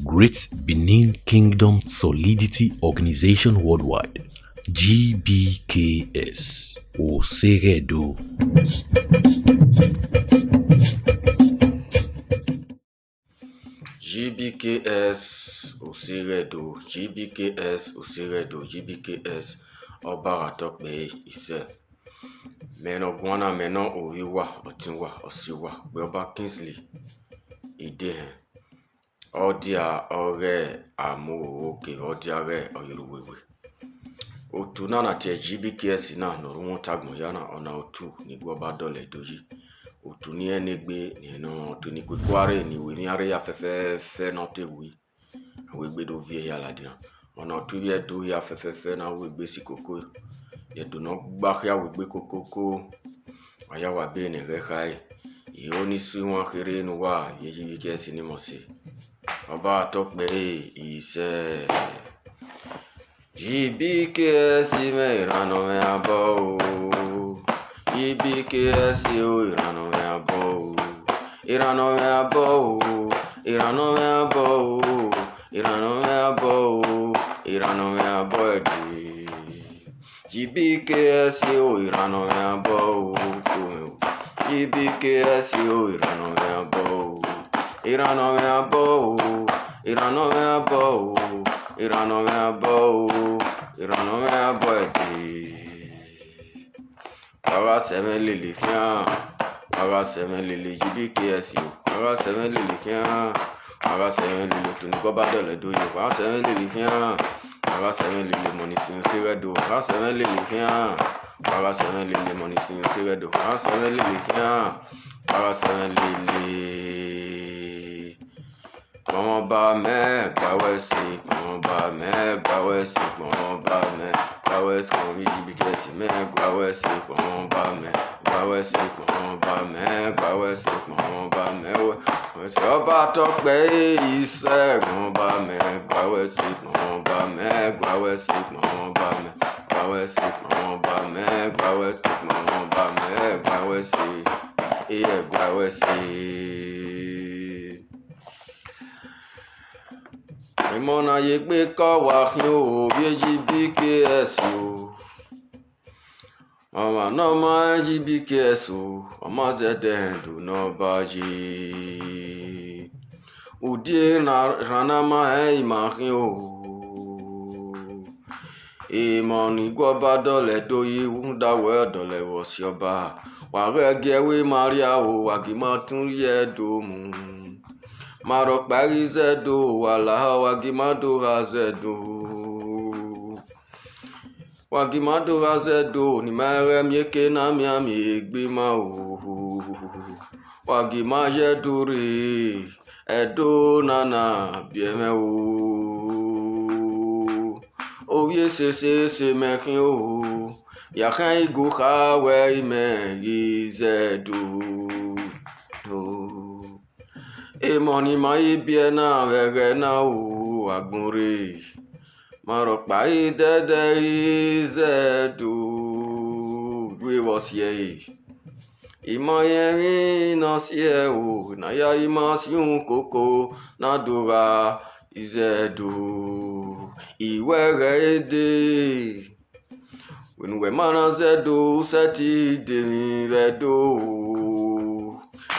Great Benin Kingdom Solidity Organization Worldwide, GBKS, Oseredo. GBKS Oseredo, GBKS Oseredo, GBKS Obaratokbe Ise. Meno Guana Meno Owiwa, Otinwa, Osiwa, Beba Kingsley, Ide. Odia Ore Amu Oke, Odia Re Oyuruwewe. Otuna na tie GBKS na no tagmo yana ona otu ni gwoba dole doji. Otu ni enegbe ni no to ni kwekware ni we ni are ya fefe no te wi. We gbe do vie ya ladian. Ona otu ye do ya fefe na we gbe sikoko. Ye do no gba ya we gbe kokoko. Aya wa be ne re khai. Ye oni si won kere nu wa ye GBKS ni mo se. Oba tokbe ise GBKS me irano me abo. GBKS yo irano me abo. Irano me abo. Irano me abo. Irano me abo. Irano me abo. GBKS yo irano me abo. GBKS yo irano me abo. Irano me abo. Irano me abo. Irano me abo. Irano me abo. Baba seven lili kia. Baba seven lili GBKS yo. Baba seven lili kia. Baba seven lili tuni go badole do yo. Baba seven lili kia. Baba seven lili money sing do. Baba seven lili kia. Baba seven lili money sing do. Baba seven lili kia. Baba seven lili. Mama ba me gawesi, mama ba me gawesi, mama ba me gawesi, mama GBKS me gawesi, mama ba me gawesi, mama ba me gawesi, mama ba me gawesi. Oba tokbe ise, mama ba me gawesi, mama ba me gawesi, mama ba me gawesi, mama ba me gawesi, mama ba me gawesi, iye gawesi. Mona yegbe ka wa kyo bi GBKS o. Mama no ma GBKS o. Mama zede do no baji. Udi na rana ma e ma kyo. E moni gwo ba dole do yi unda we dole wo si oba. Wa re gewe Maria o wa gi ma tun ye do mu. Marok bari zedo wala wagimado razedo. Wagimado razedo ni mere mieke na miami egbima o. Wagimaje dure edo nana bieme o. Oye se mekin o. Yakan igu kawe ime izedo. E moni mai biena vege na u agbore. Marok pai dede izedu. We was ye. Ima ye no sie o. Na ya ima si un koko. Na dura izedu. Iwere ede. When we mana zedu seti de mi vedo.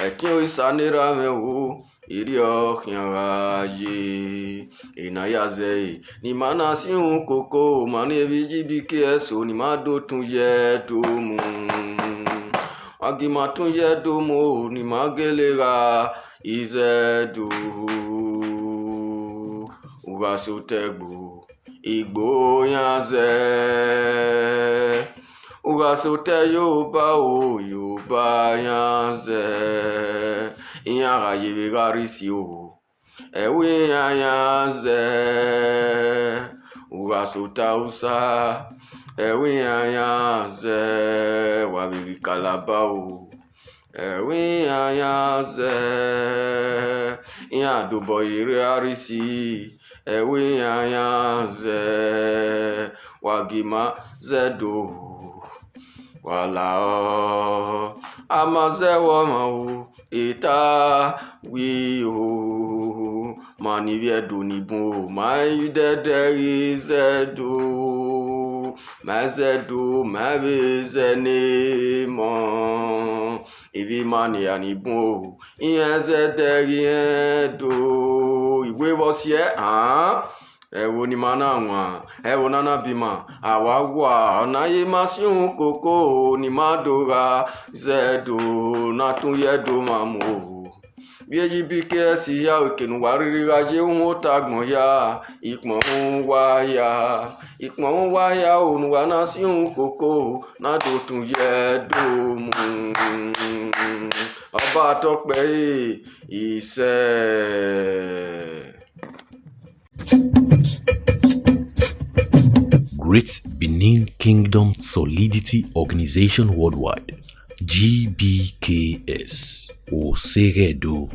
Etio isanira me o. Irio khiaraje inayaze ni mana si un koko mane GBKS o ni mado tun ye do mu agima tun ye do mu ni magelera izedu ugaso tegbo igbo yanze ugaso te yoba o yoba yanze Inyara yegarisi o. Ewe ayanze. Urasuta usa. Ewe ayanze. Wabiri kalaba o. Ewe ayanze. Inyadubo yegarisi. Ewe ayanze. Wagima zedo. Wala o. Amaze wama o. Eta wi o mani viedo ni bon mai de zedo mazedo mavizene mon ivi mani ani bon ienze derien do iwe vosie ewo ni mana nwa ewo nana bima awawa na yemasion koko ni madora zedo na tun yedo mamu bieji bike si ya okenu wariri raje won tagbon ya ipon waya onu wa na sion koko na do tun yedo mu Ọba Tope ise. Great Benin Kingdom Solidity Organization Worldwide, GBKS, Oseredo.